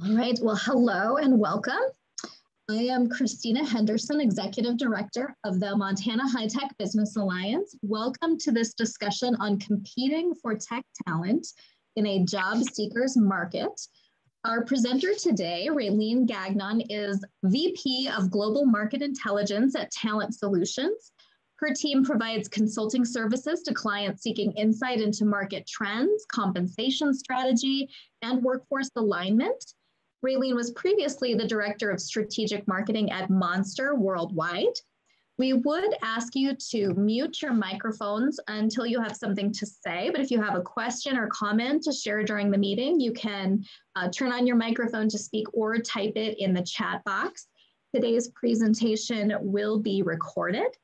All right, well, hello and welcome. I am Christina Henderson, Executive Director of the Montana High Tech Business Alliance. Welcome to this discussion on competing for tech talent in a job seekers market. Our presenter today, Raleen Gagnon, is VP of Global Market Intelligence at Talent Solutions. Her team provides consulting services to clients seeking insight into market trends, compensation strategy, and workforce alignment. Raleen was previously the Director of Strategic Marketing at Monster Worldwide. We would ask you to mute your microphones until you have something to say, but if you have a question or comment to share during the meeting, you can turn on your microphone to speak or type it in the chat box. Today's presentation will be recorded,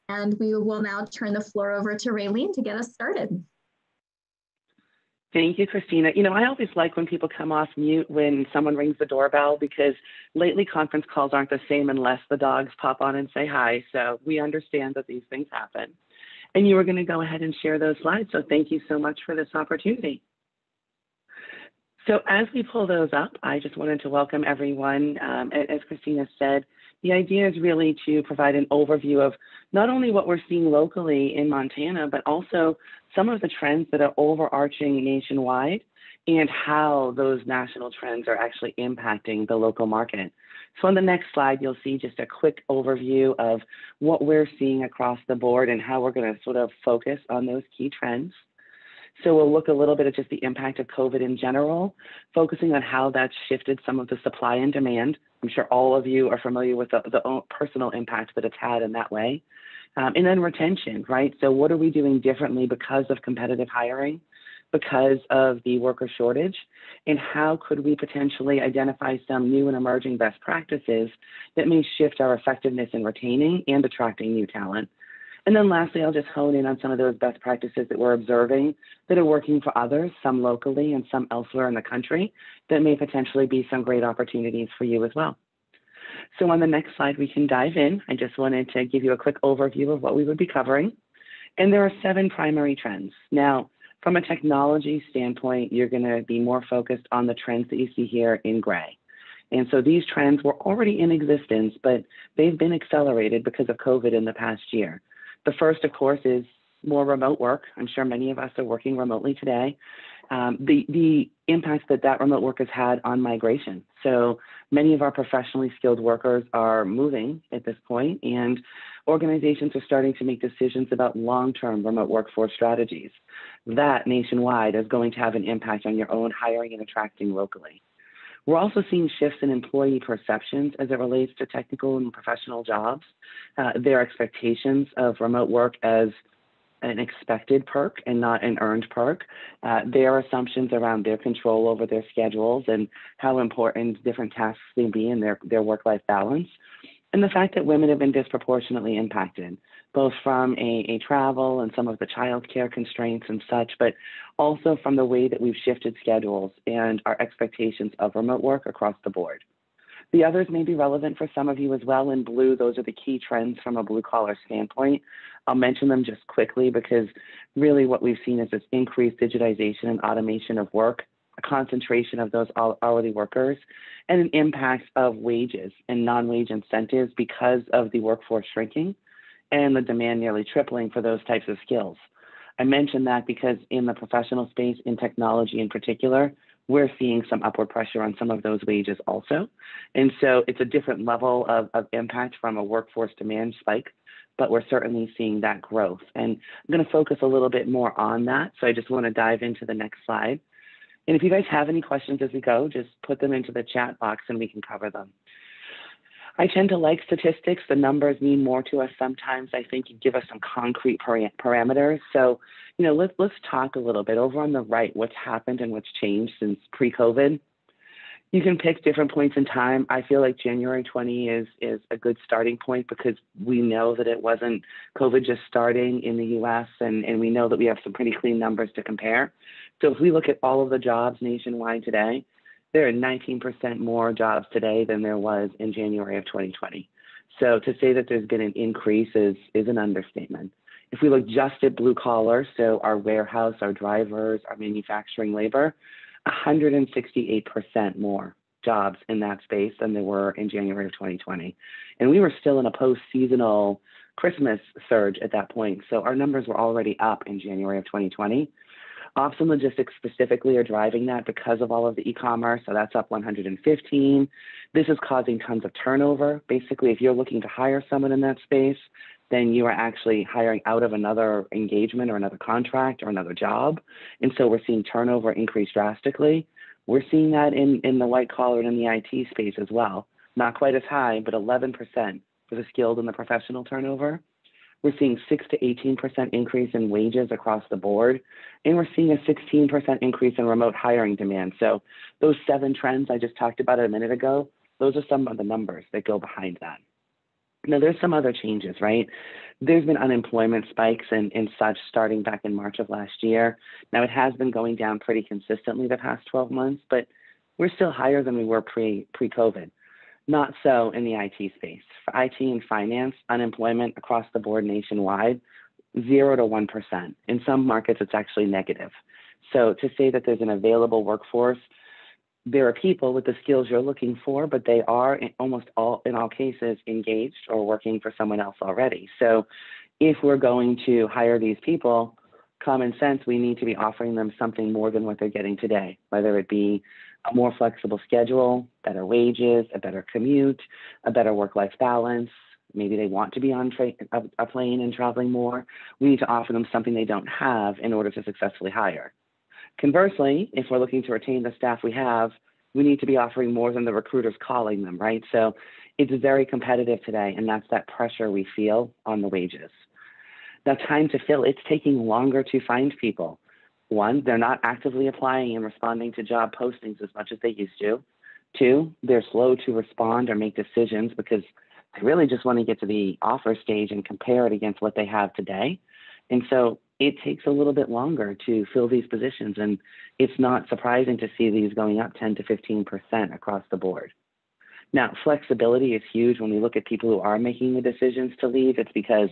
and we will now turn the floor over to Raleen to get us started. Thank you, Christina. You know, I always like when people come off mute when someone rings the doorbell, because lately conference calls aren't the same unless the dogs pop on and say hi. So we understand that these things happen. And you were going to go ahead and share those slides. So thank you so much for this opportunity. So as we pull those up, I just wanted to welcome everyone. As Christina said, the idea is really to provide an overview of not only what we're seeing locally in Montana, but also some of the trends that are overarching nationwide and how those national trends are actually impacting the local market. So on the next slide, you'll see just a quick overview of what we're seeing across the board and how we're going to sort of focus on those key trends. So we'll look a little bit at just the impact of COVID in general, focusing on how that's shifted some of the supply and demand. I'm sure all of you are familiar with the personal impact that it's had in that way. And then retention, right? So what are we doing differently because of competitive hiring, because of the worker shortage, and how could we potentially identify some new and emerging best practices that may shift our effectiveness in retaining and attracting new talent? And then lastly, I'll just hone in on some of those best practices that we're observing that are working for others, some locally and some elsewhere in the country, that may potentially be some great opportunities for you as well. So on the next slide, we can dive in. I just wanted to give you a quick overview of what we would be covering. And there are 7 primary trends. Now, from a technology standpoint, you're going to be more focused on the trends that you see here in gray. And so these trends were already in existence, but they've been accelerated because of COVID in the past year. The first, of course, is more remote work. I'm sure many of us are working remotely today. The impact that remote work has had on migration. So many of our professionally skilled workers are moving at this point, and organizations are starting to make decisions about long-term remote workforce strategies. That nationwide is going to have an impact on your own hiring and attracting locally. We're also seeing shifts in employee perceptions as it relates to technical and professional jobs. Their expectations of remote work as an expected perk and not an earned perk. Their assumptions around their control over their schedules and how important different tasks may be in their work-life balance. And the fact that women have been disproportionately impacted, both from a travel and some of the childcare constraints and such, but also from the way that we've shifted schedules and our expectations of remote work across the board. The others may be relevant for some of you as well. In blue, those are the key trends from a blue-collar standpoint. I'll mention them just quickly because really what we've seen is this increased digitization and automation of work, a concentration of those hourly workers, and an impact of wages and non-wage incentives because of the workforce shrinking and the demand nearly tripling for those types of skills. I mention that because in the professional space, in technology in particular, we're seeing some upward pressure on some of those wages also. And so it's a different level of impact from a workforce demand spike, but we're certainly seeing that growth. And I'm going to focus a little bit more on that. So I just want to dive into the next slide. And if you guys have any questions as we go, just put them into the chat box and we can cover them. I tend to like statistics. The numbers mean more to us sometimes. I think you give us some concrete parameters. So, you know, let's talk a little bit. Over on the right, what's happened and what's changed since pre-COVID. You can pick different points in time. I feel like January 20 is a good starting point because we know that it wasn't COVID just starting in the US, and we know that we have some pretty clean numbers to compare. So if we look at all of the jobs nationwide today, there are 19% more jobs today than there was in January of 2020. So to say that there's been an increase is an understatement. If we look just at blue collar, so our warehouse, our drivers, our manufacturing labor, 168% more jobs in that space than there were in January of 2020. And we were still in a post-seasonal Christmas surge at that point. So our numbers were already up in January of 2020. Ops and logistics specifically are driving that because of all of the e-commerce. So that's up 115. This is causing tons of turnover. Basically, if you're looking to hire someone in that space, then you are actually hiring out of another engagement or another contract or another job. And so we're seeing turnover increase drastically. We're seeing that in the white collar and in the IT space as well. Not quite as high, but 11% for the skilled and the professional turnover. We're seeing 6 to 18% increase in wages across the board. And we're seeing a 16% increase in remote hiring demand. So those 7 trends I just talked about a minute ago, those are some of the numbers that go behind that. Now, there's some other changes, right? There's been unemployment spikes and such starting back in March of last year. Now, it has been going down pretty consistently the past 12 months, but we're still higher than we were pre-COVID. Not so in the IT space. For IT and finance, unemployment across the board nationwide, 0 to 1%. In some markets, it's actually negative. So to say that there's an available workforce, there are people with the skills you're looking for, but they are in all cases engaged or working for someone else already. So if we're going to hire these people, common sense, we need to be offering them something more than what they're getting today, whether it be a more flexible schedule, better wages, a better commute, a better work-life balance. Maybe they want to be on a plane and traveling more. We need to offer them something they don't have in order to successfully hire. Conversely, if we're looking to retain the staff we have, we need to be offering more than the recruiters calling them, right? So it's very competitive today, and that's that pressure we feel on the wages. Now, time to fill, it's taking longer to find people. One, they're not actively applying and responding to job postings as much as they used to. 2, they're slow to respond or make decisions because they really just want to get to the offer stage and compare it against what they have today. And so it takes a little bit longer to fill these positions. And it's not surprising to see these going up 10 to 15% across the board. Now, flexibility is huge when we look at people who are making the decisions to leave. It's because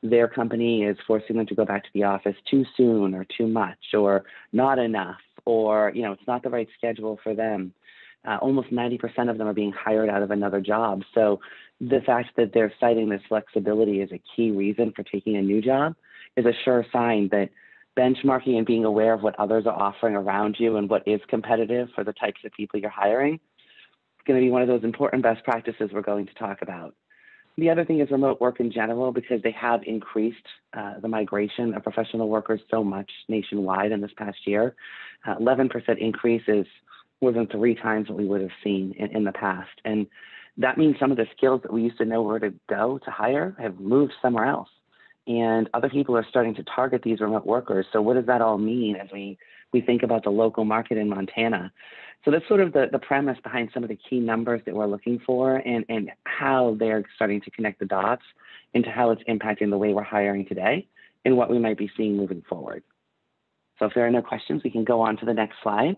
their company is forcing them to go back to the office too soon or too much or not enough, or, it's not the right schedule for them. Almost 90% of them are being hired out of another job. So the fact that they're citing this flexibility as a key reason for taking a new job is a sure sign that benchmarking and being aware of what others are offering around you and what is competitive for the types of people you're hiring is going to be one of those important best practices we're going to talk about. The other thing is remote work in general, because they have increased the migration of professional workers so much nationwide in this past year. 11% increase is more than 3 times what we would have seen in the past. And that means some of the skills that we used to know where to go to hire have moved somewhere else. And other people are starting to target these remote workers. So what does that all mean as we think about the local market in Montana? So that's sort of the premise behind some of the key numbers that we're looking for and how they're starting to connect the dots into how it's impacting the way we're hiring today and what we might be seeing moving forward. So if there are no questions, we can go on to the next slide.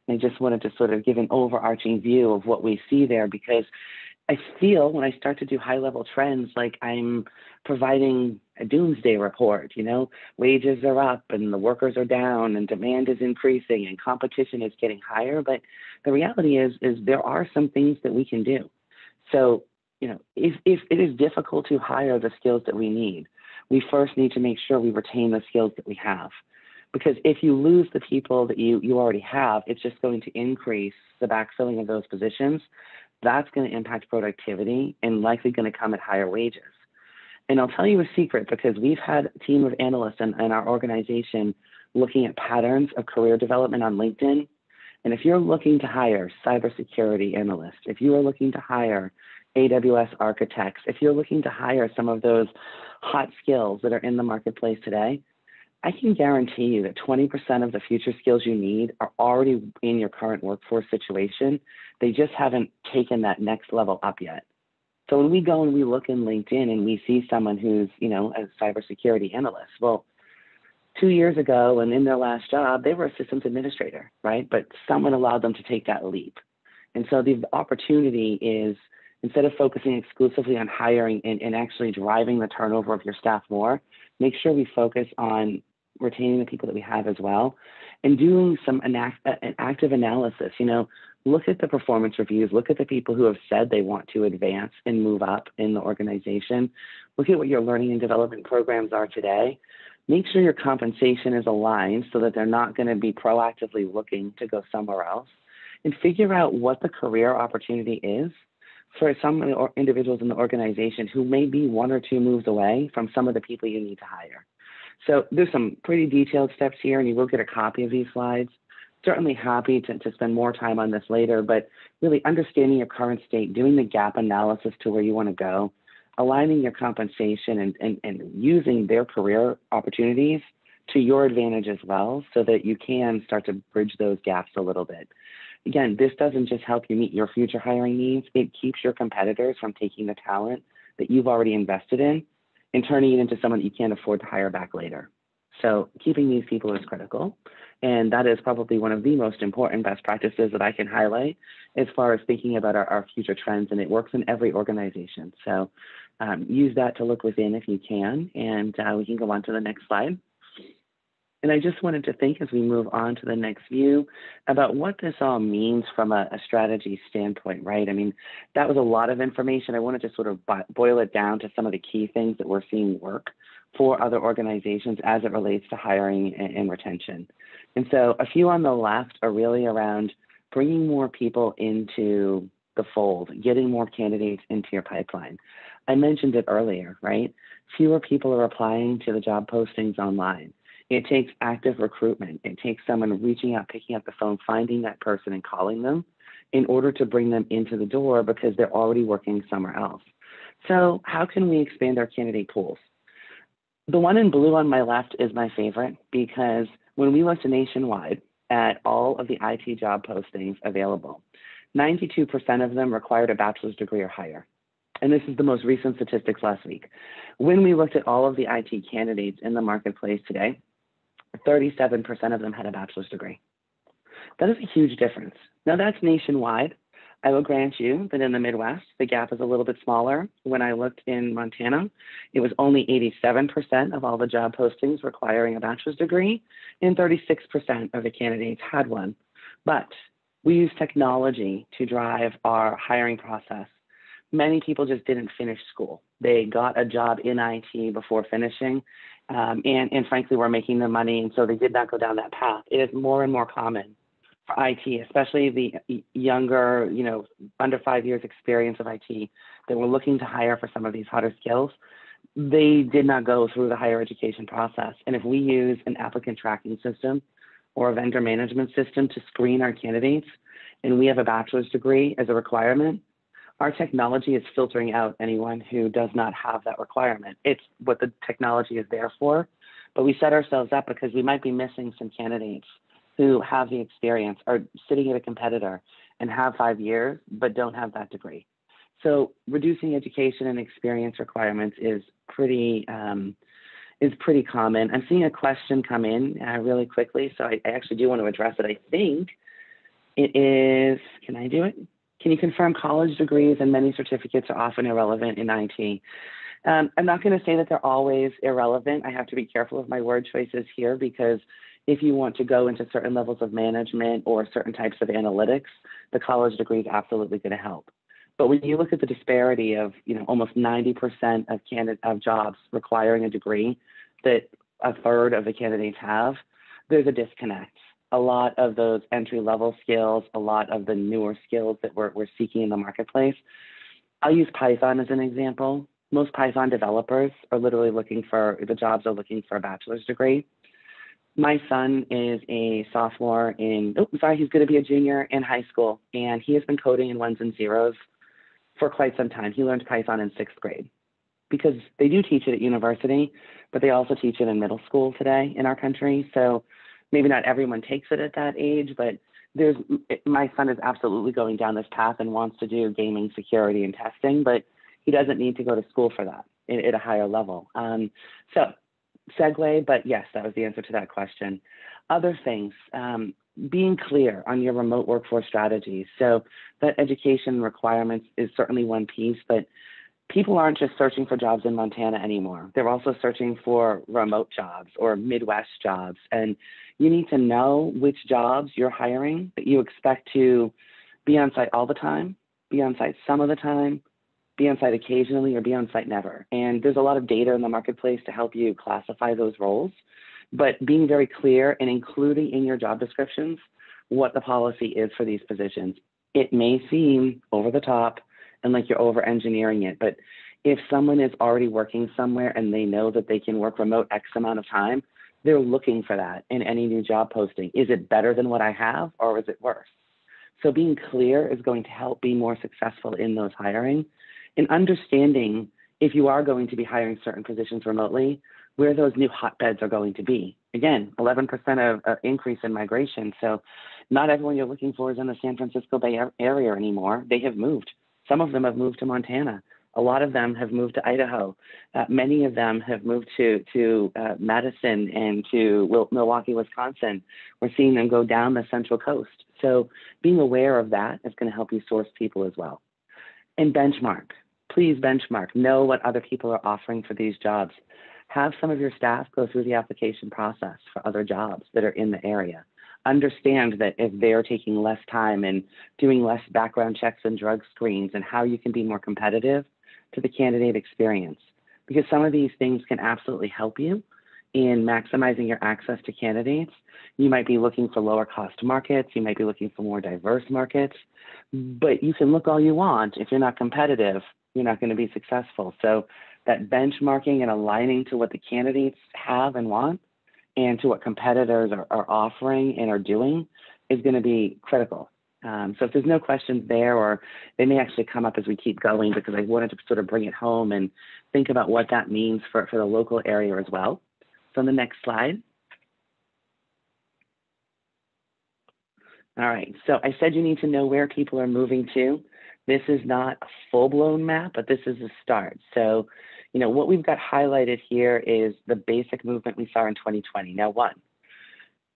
I just wanted to sort of give an overarching view of what we see there, because I feel when I start to do high-level trends, like I'm providing a doomsday report. Wages are up and the workers are down and demand is increasing and competition is getting higher. But the reality is there are some things that we can do. So, if it is difficult to hire the skills that we need, we first need to make sure we retain the skills that we have. Because if you lose the people that you already have, it's just going to increase the backfilling of those positions. That's going to impact productivity and likely going to come at higher wages. And I'll tell you a secret, because we've had a team of analysts in our organization looking at patterns of career development on LinkedIn. And if you're looking to hire cybersecurity analysts, if you are looking to hire AWS architects, if you're looking to hire some of those hot skills that are in the marketplace today, I can guarantee you that 20% of the future skills you need are already in your current workforce situation. They just haven't taken that next level up yet. So when we go and we look in LinkedIn and we see someone who's, a cybersecurity analyst, well, 2 years ago and in their last job, they were a systems administrator, right? But someone allowed them to take that leap. And so the opportunity is, instead of focusing exclusively on hiring and actually driving the turnover of your staff more, make sure we focus on retaining the people that we have as well, and doing some an active analysis. Look at the performance reviews, look at the people who have said they want to advance and move up in the organization. Look at what your learning and development programs are today. Make sure your compensation is aligned so that they're not going to be proactively looking to go somewhere else. And figure out what the career opportunity is for some individuals in the organization who may be 1 or 2 moves away from some of the people you need to hire. So there's some pretty detailed steps here, and you will get a copy of these slides. Certainly happy to spend more time on this later, but really understanding your current state, doing the gap analysis to where you want to go, aligning your compensation and using their career opportunities to your advantage as well so that you can start to bridge those gaps a little bit. Again, this doesn't just help you meet your future hiring needs, it keeps your competitors from taking the talent that you've already invested in and turning it into someone that you can't afford to hire back later. So keeping these people is critical. And that is probably one of the most important best practices that I can highlight as far as thinking about our future trends, and it works in every organization. So use that to look within if you can, and we can go on to the next slide. And I just wanted to think as we move on to the next view about what this all means from a strategy standpoint, right? I mean, that was a lot of information. I wanted to sort of boil it down to some of the key things that we're seeing work for other organizations as it relates to hiring and retention. And so a few on the left are really around bringing more people into the fold, getting more candidates into your pipeline. I mentioned it earlier, right? Fewer people are applying to the job postings online. It takes active recruitment. It takes someone reaching out, picking up the phone, finding that person and calling them in order to bring them into the door because they're already working somewhere else. So how can we expand our candidate pools? The one in blue on my left is my favorite because when we looked nationwide at all of the IT job postings available, 92% of them required a bachelor's degree or higher. And this is the most recent statistics last week. When we looked at all of the IT candidates in the marketplace today, 37% of them had a bachelor's degree. That is a huge difference. Now that's nationwide. I will grant you that in the Midwest, the gap is a little bit smaller. When I looked in Montana, it was only 87% of all the job postings requiring a bachelor's degree, and 36% of the candidates had one. But we use technology to drive our hiring process. Many people just didn't finish school. They got a job in IT before finishing, and frankly, were making the money, and so they did not go down that path. It is more and more common for IT, especially the younger, under 5 years experience of IT, that were looking to hire for some of these hotter skills. They did not go through the higher education process. And if we use an applicant tracking system or a vendor management system to screen our candidates, and we have a bachelor's degree as a requirement, our technology is filtering out anyone who does not have that requirement. It's what the technology is there for, but we set ourselves up because we might be missing some candidates who have the experience, are sitting at a competitor and have 5 years, but don't have that degree. So reducing education and experience requirements is pretty common. I'm seeing a question come in really quickly, so I actually do want to address it. I think it is, can I do it? Can you confirm college degrees and many certificates are often irrelevant in IT? I'm not going to say that they're always irrelevant. I have to be careful of my word choices here because if you want to go into certain levels of management or certain types of analytics, the college degree is absolutely going to help. But when you look at the disparity of almost 90% of jobs requiring a degree that a third of the candidates have, there's a disconnect. A lot of those entry-level skills, a lot of the newer skills that we're seeking in the marketplace. I'll use Python as an example. Most Python developers are literally looking for a bachelor's degree. My son is a sophomore he's going to be a junior in high school, and he has been coding in ones and zeros for quite some time. He learned Python in 6th grade because they do teach it at university, but they also teach it in middle school today in our country. So maybe not everyone takes it at that age, but my son is absolutely going down this path and wants to do gaming security and testing, but he doesn't need to go to school for that at a higher level. So segue, but yes, that was the answer to that question. Other things, being clear on your remote workforce strategies. So that education requirements is certainly one piece, but people aren't just searching for jobs in Montana anymore. They're also searching for remote jobs or Midwest jobs. And you need to know which jobs you're hiring that you expect to Be on site all the time, be on site some of the time, be on site occasionally, or be on site never. And there's a lot of data in the marketplace to help you classify those roles, but being very clear and including in your job descriptions what the policy is for these positions. It may seem over the top and like you're over engineering it, but if someone is already working somewhere and they know that they can work remote X amount of time, they're looking for that in any new job posting. Is it better than what I have, or is it worse? So being clear is going to help be more successful in those hiring, and understanding if you are going to be hiring certain positions remotely, where those new hotbeds are going to be. Again, 11% of increase in migration. So not everyone you're looking for is in the San Francisco Bay Area anymore. They have moved. Some of them have moved to Montana. A lot of them have moved to Idaho. Many of them have moved to Madison and to Milwaukee, Wisconsin. We're seeing them go down the Central Coast. So being aware of that is going to help you source people as well. And benchmark. Please benchmark. Know what other people are offering for these jobs. Have some of your staff go through the application process for other jobs that are in the area. Understand that if they're taking less time and doing less background checks and drug screens, and how you can be more competitive to the candidate experience. Because some of these things can absolutely help you in maximizing your access to candidates. You might be looking for lower cost markets. You might be looking for more diverse markets, but you can look all you want. If you're not competitive, you're not going to be successful. So that benchmarking and aligning to what the candidates have and want and to what competitors are offering and are doing is going to be critical. So if there's no questions there, or they may actually come up as we keep going, because I wanted to sort of bring it home and think about what that means for the local area as well. So on the next slide. All right, so I said you need to know where people are moving to. This is not a full-blown map, but this is a start. So, you know, what we've got highlighted here is the basic movement we saw in 2020. Now, one,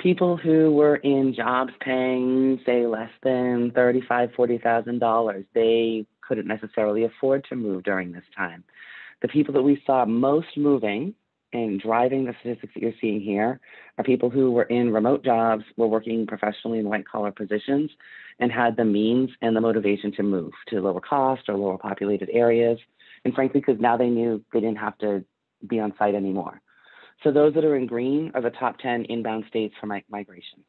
people who were in jobs paying, say, less than $35,000, $40,000, they couldn't necessarily afford to move during this time. The people that we saw most moving and driving the statistics that you're seeing here are people who were in remote jobs, were working professionally in white-collar positions, and had the means and the motivation to move to lower cost or lower populated areas. And frankly, because now they knew they didn't have to be on site anymore. So those that are in green are the top 10 inbound states for migration.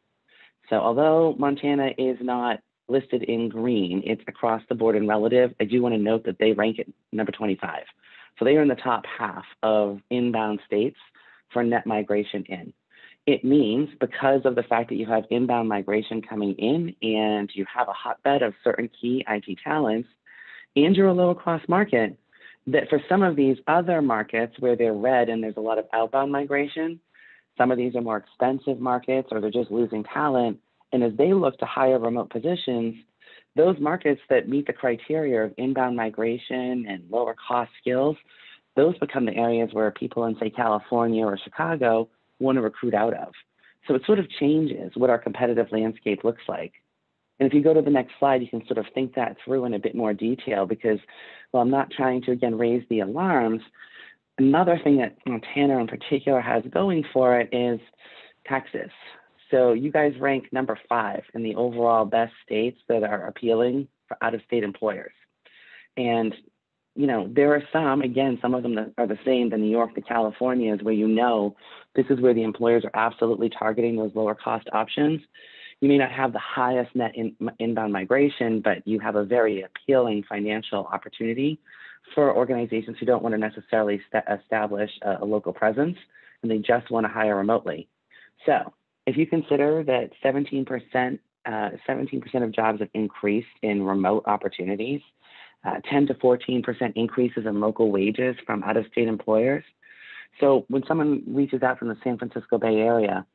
So although Montana is not listed in green, it's across the board and relative. I do want to note that they rank at number 25. So they are in the top half of inbound states for net migration in. It means because of the fact that you have inbound migration coming in and you have a hotbed of certain key IT talents and you're a lower cost market, that for some of these other markets where they're red and there's a lot of outbound migration, some of these are more expensive markets or they're just losing talent. And as they look to hire remote positions, those markets that meet the criteria of inbound migration and lower cost skills, those become the areas where people in, say, California or Chicago want to recruit out of. So it sort of changes what our competitive landscape looks like. And if you go to the next slide, you can sort of think that through in a bit more detail, because while I'm not trying to, again, raise the alarms, another thing that Montana in particular has going for it is taxes. So you guys rank number 5 in the overall best states that are appealing for out-of-state employers. And, you know, there are some, again, some of them that are the same, the New York, the Californias, where you know this is where the employers are absolutely targeting those lower cost options. You may not have the highest net inbound migration, but you have a very appealing financial opportunity for organizations who don't want to necessarily establish a local presence, and they just want to hire remotely. So if you consider that 17% of jobs have increased in remote opportunities, 10 to 14% increases in local wages from out-of-state employers. So when someone reaches out from the San Francisco Bay Area,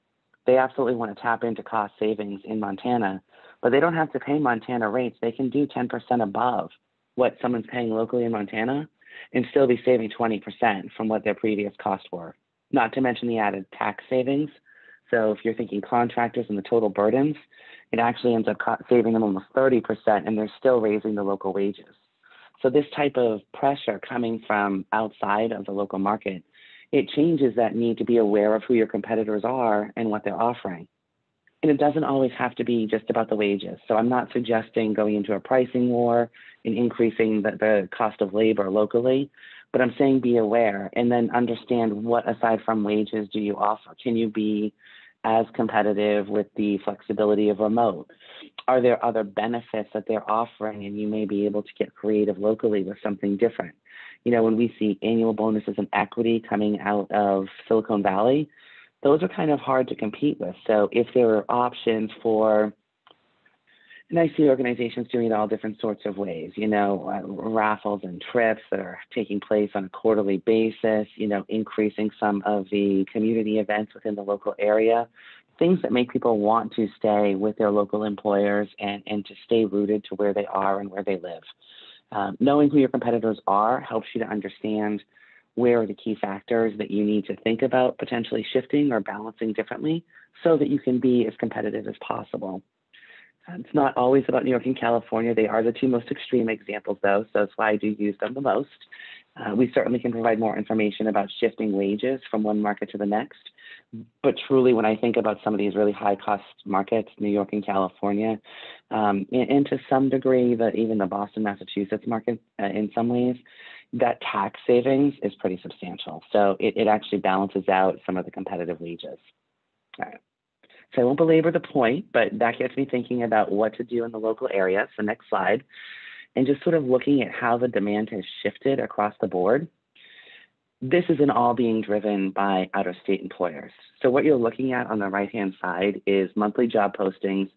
they absolutely want to tap into cost savings in Montana, but they don't have to pay Montana rates. They can do 10% above what someone's paying locally in Montana and still be saving 20% from what their previous costs were, not to mention the added tax savings. So if you're thinking contractors and the total burdens, it actually ends up saving them almost 30%, and they're still raising the local wages. So this type of pressure coming from outside of the local market, it changes that need to be aware of who your competitors are and what they're offering. And it doesn't always have to be just about the wages. So I'm not suggesting going into a pricing war and increasing the cost of labor locally, but I'm saying be aware and then understand what, aside from wages, do you offer? Can you be as competitive with the flexibility of remote? Are there other benefits that they're offering and you may be able to get creative locally with something different? You know, when we see annual bonuses and equity coming out of Silicon Valley, those are kind of hard to compete with. So if there are options for, and I see organizations doing it all different sorts of ways, you know, raffles and trips that are taking place on a quarterly basis, you know, increasing some of the community events within the local area, things that make people want to stay with their local employers and to stay rooted to where they are and where they live. Knowing who your competitors are helps you to understand where are the key factors that you need to think about potentially shifting or balancing differently so that you can be as competitive as possible. It's not always about New York and California. They are the two most extreme examples, though, so that's why I do use them the most. We certainly can provide more information about shifting wages from one market to the next. But truly, when I think about some of these really high-cost markets, New York and California, and to some degree, even the Boston, Massachusetts market in some ways, that tax savings is pretty substantial. So it actually balances out some of the competitive wages. All right. So I won't belabor the point, but that gets me thinking about what to do in the local area. So next slide, and just sort of looking at how the demand has shifted across the board. This isn't all being driven by out-of-state employers. So what you're looking at on the right-hand side is monthly job postings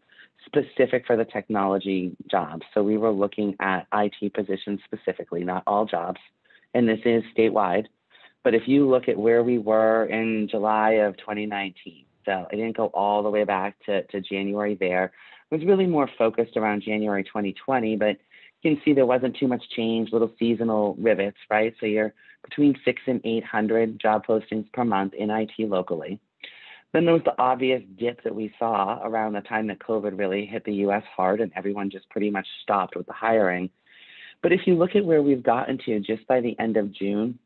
specific for the technology jobs. So we were looking at IT positions specifically, not all jobs, and this is statewide. But if you look at where we were in July of 2019, so I didn't go all the way back to January there. It was really more focused around January 2020, but you can see there wasn't too much change, little seasonal rivets, right? So you're between 600 and 800 job postings per month in IT locally. Then there was the obvious dip that we saw around the time that COVID really hit the US hard and everyone just pretty much stopped with the hiring. But if you look at where we've gotten to just by the end of June,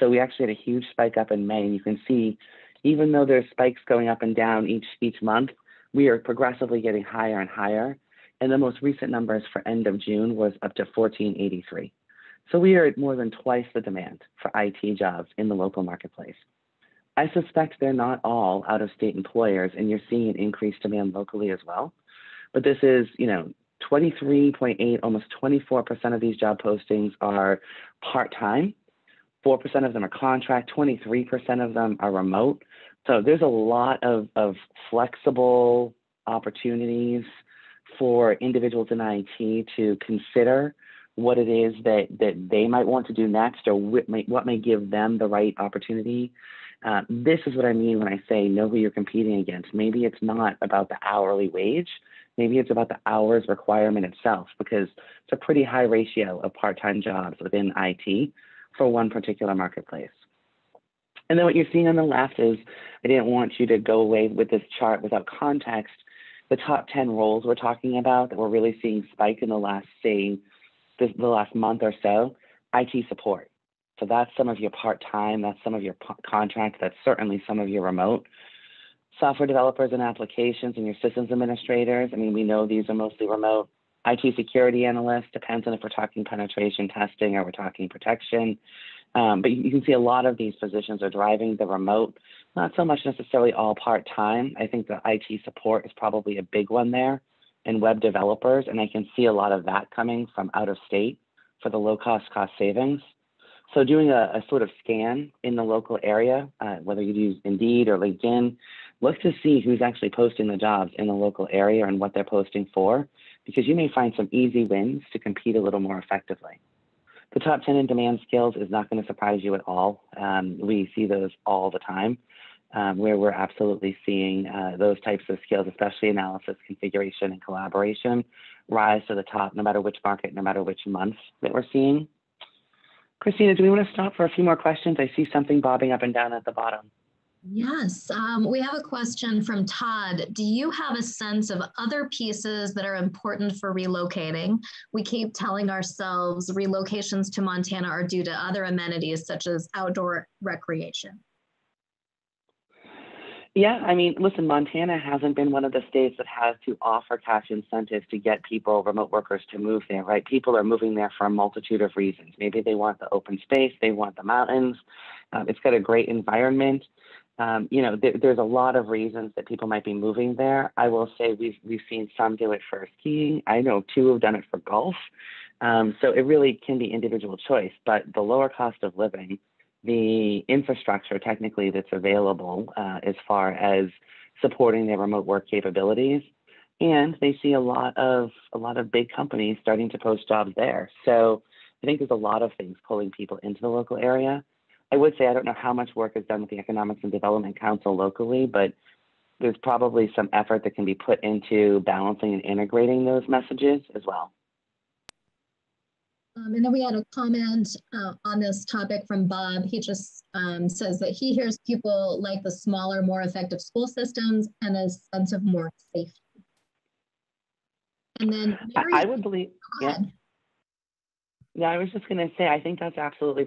so we actually had a huge spike up in May, and you can see, even though there's spikes going up and down each month, we are progressively getting higher and higher. And the most recent numbers for end of June was up to 1483. So we are at more than twice the demand for IT jobs in the local marketplace. I suspect they're not all out-of-state employers, and you're seeing an increased demand locally as well. But this is, 23.8, almost 24% of these job postings are part-time. 4% of them are contract, 23% of them are remote. So there's a lot of flexible opportunities for individuals in IT to consider what it is that they might want to do next, or what may give them the right opportunity. This is what I mean when I say know who you're competing against. Maybe it's not about the hourly wage. Maybe it's about the hours requirement itself, because it's a pretty high ratio of part-time jobs within IT for one particular marketplace. And then what you're seeing on the left is, I didn't want you to go away with this chart without context. The top 10 roles we're talking about that we're really seeing spike in the last, the last month or so, IT support. So that's some of your part-time, that's some of your contract, that's certainly some of your remote. Software developers and applications and your systems administrators, I mean, we know these are mostly remote. IT security analysts, depends on if we're talking penetration testing or we're talking protection. But you can see a lot of these positions are driving the remote, not so much necessarily all part-time. I think the IT support is probably a big one there, and web developers, and I can see a lot of that coming from out of state for the low-cost cost savings. So doing a sort of scan in the local area, whether you use Indeed or LinkedIn, look to see who's actually posting the jobs in the local area and what they're posting for, because you may find some easy wins to compete a little more effectively. The top 10 in demand skills is not going to surprise you at all. We see those all the time, where we're absolutely seeing those types of skills, especially analysis, configuration, and collaboration, rise to the top no matter which market, no matter which month that we're seeing. Christina, do we want to stop for a few more questions? I see something bobbing up and down at the bottom. Yes, we have a question from Todd. Do you have a sense of other pieces that are important for relocating? We keep telling ourselves relocations to Montana are due to other amenities such as outdoor recreation. Yeah, I mean, listen, Montana hasn't been one of the states that has to offer cash incentives to get people, remote workers, to move there, right? People are moving there for a multitude of reasons. Maybe they want the open space, they want the mountains. It's got a great environment. There's a lot of reasons that people might be moving there. I will say we've seen some do it for skiing. I know two have done it for golf. So it really can be individual choice, but the lower cost of living, the infrastructure technically that's available as far as supporting their remote work capabilities, and they see a lot of big companies starting to post jobs there. So I think there's a lot of things pulling people into the local area. I would say I don't know how much work is done with the Economics and Development Council locally, but there's probably some effort that can be put into balancing and integrating those messages as well. And then we had a comment on this topic from Bob. He just says that he hears people like the smaller, more effective school systems and a sense of more safety. And then Mary, I would believe, yeah. Yeah, I was just going to say, I think that's absolutely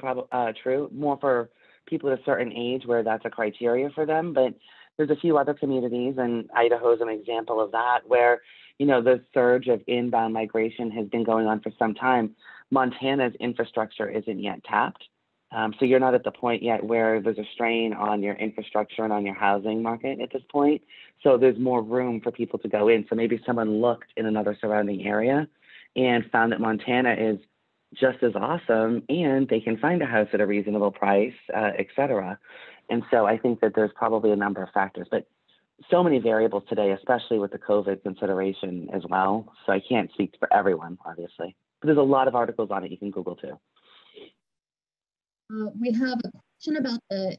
true, more for people at a certain age where that's a criteria for them. But there's a few other communities, and Idaho is an example of that, where, the surge of inbound migration has been going on for some time. Montana's infrastructure isn't yet tapped. So you're not at the point yet where there's a strain on your infrastructure and on your housing market at this point. So there's more room for people to go in. So maybe someone looked in another surrounding area and found that Montana is just as awesome and they can find a house at a reasonable price, et cetera. And so I think that there's probably a number of factors, but so many variables today, especially with the COVID consideration as well. So I can't speak for everyone, obviously, but there's a lot of articles on it you can Google too. We have a question about the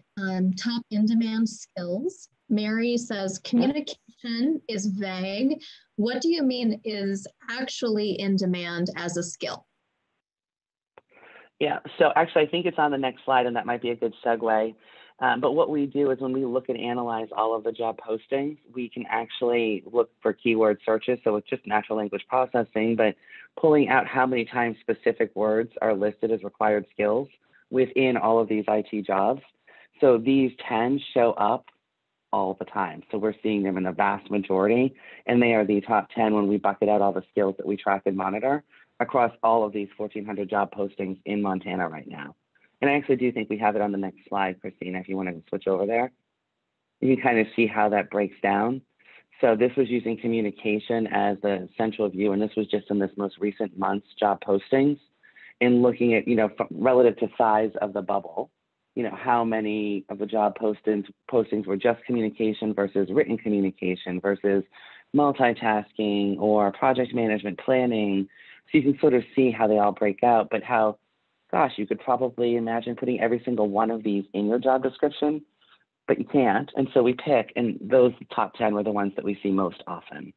top in-demand skills. Mary says, communication is vague. What do you mean is actually in demand as a skill? Yeah, so actually, I think it's on the next slide, and that might be a good segue. But what we do is when we look and analyze all of the job postings, we can actually look for keyword searches. So it's just natural language processing, but pulling out how many times specific words are listed as required skills within all of these IT jobs. So these 10 show up all the time. So we're seeing them in the vast majority, and they are the top 10 when we bucket out all the skills that we track and monitor across all of these 1,400 job postings in Montana right now. And I actually do think we have it on the next slide, Christina, if you want to switch over there. You can kind of see how that breaks down. So this was using communication as the central view, and this was just in this most recent month's job postings, and looking at, relative to size of the bubble, how many of the job postings were just communication versus written communication versus multitasking or project management planning. So you can sort of see how they all break out, but how, gosh, you could probably imagine putting every single one of these in your job description, but you can't. And so we pick, and those top 10 were the ones that we see most often.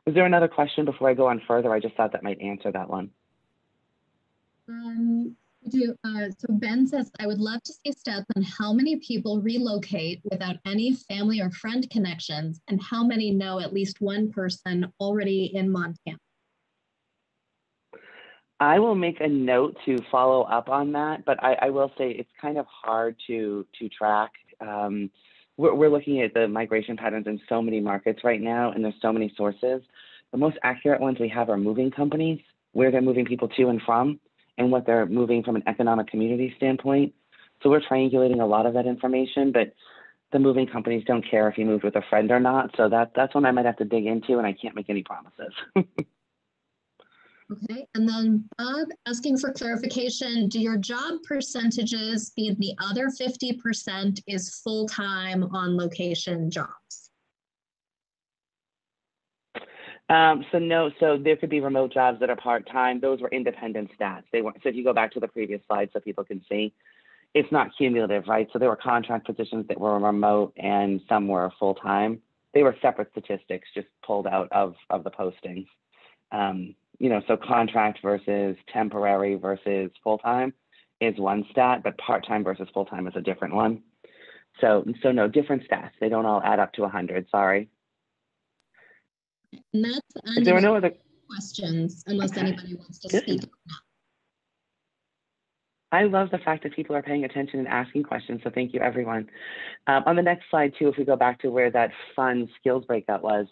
Was there another question before I go on further? I just thought that might answer that one. So Ben says, I would love to see stats on how many people relocate without any family or friend connections, and how many know at least one person already in Montana. I will make a note to follow up on that, but I will say it's kind of hard to track. We're looking at the migration patterns in so many markets right now, and there's so many sources. The most accurate ones we have are moving companies, where they're moving people to and from, and what they're moving from an economic community standpoint. So we're triangulating a lot of that information, but the moving companies don't care if you moved with a friend or not. So that's one I might have to dig into, and I can't make any promises. Okay, and then Bob asking for clarification, do your job percentages mean the other 50% is full-time on location jobs? So there could be remote jobs that are part-time. Those were independent stats. So if you go back to the previous slide so people can see, it's not cumulative, right? So there were contract positions that were remote and some were full-time. They were separate statistics just pulled out of the postings. So contract versus temporary versus full-time is one stat, but part-time versus full-time is a different one. So no, different stats. They don't all add up to 100, sorry. And that's the end if there of are no other questions, unless anybody wants to speak. I love the fact that people are paying attention and asking questions, so thank you, everyone. On the next slide, too, if we go back to where that fun skills breakout was,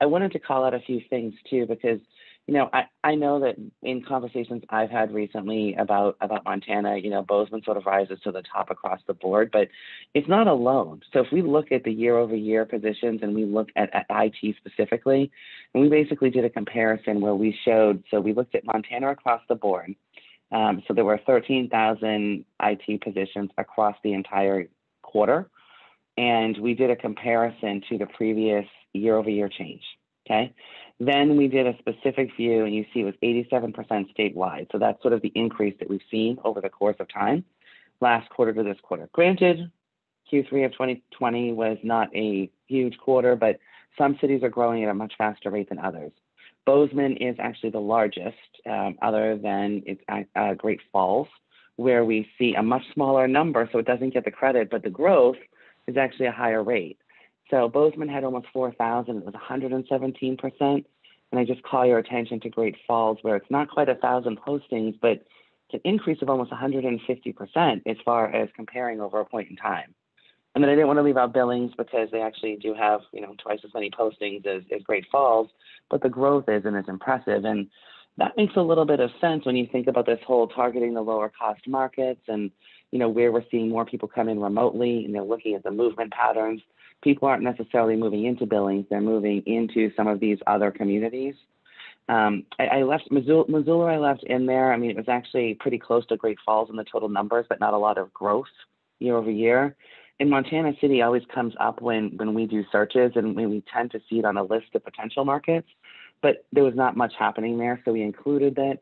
I wanted to call out a few things, too, because, you know, I know that in conversations I've had recently about Montana, you know, Bozeman sort of rises to the top across the board, but it's not alone. So if we look at the year-over-year positions and we look at IT specifically, and we basically did a comparison where we showed, so we looked at Montana across the board. So there were 13,000 IT positions across the entire quarter. And we did a comparison to the previous year-over-year change, okay? Then we did a specific view, and you see it was 87% statewide. So that's sort of the increase that we've seen over the course of time, last quarter to this quarter. Granted, Q3 of 2020 was not a huge quarter, but some cities are growing at a much faster rate than others. Bozeman is actually the largest, other than it's Great Falls, where we see a much smaller number, so it doesn't get the credit, but the growth is actually a higher rate. So Bozeman had almost 4,000, it was 117%. And I just call your attention to Great Falls, where it's not quite 1,000 postings, but it's an increase of almost 150% as far as comparing over a point in time. And then I didn't want to leave out Billings because they actually do have, you know, twice as many postings as Great Falls, but the growth isn't as impressive. And that makes a little bit of sense when you think about this whole targeting the lower cost markets and, you know, where we're seeing more people come in remotely and they're looking at the movement patterns. People aren't necessarily moving into Billings, they're moving into some of these other communities. I left Missoula, I left in there. I mean, it was actually pretty close to Great Falls in the total numbers, but not a lot of growth year over year. And Montana City always comes up when we do searches, and we tend to see it on a list of potential markets, but there was not much happening there, so we included that.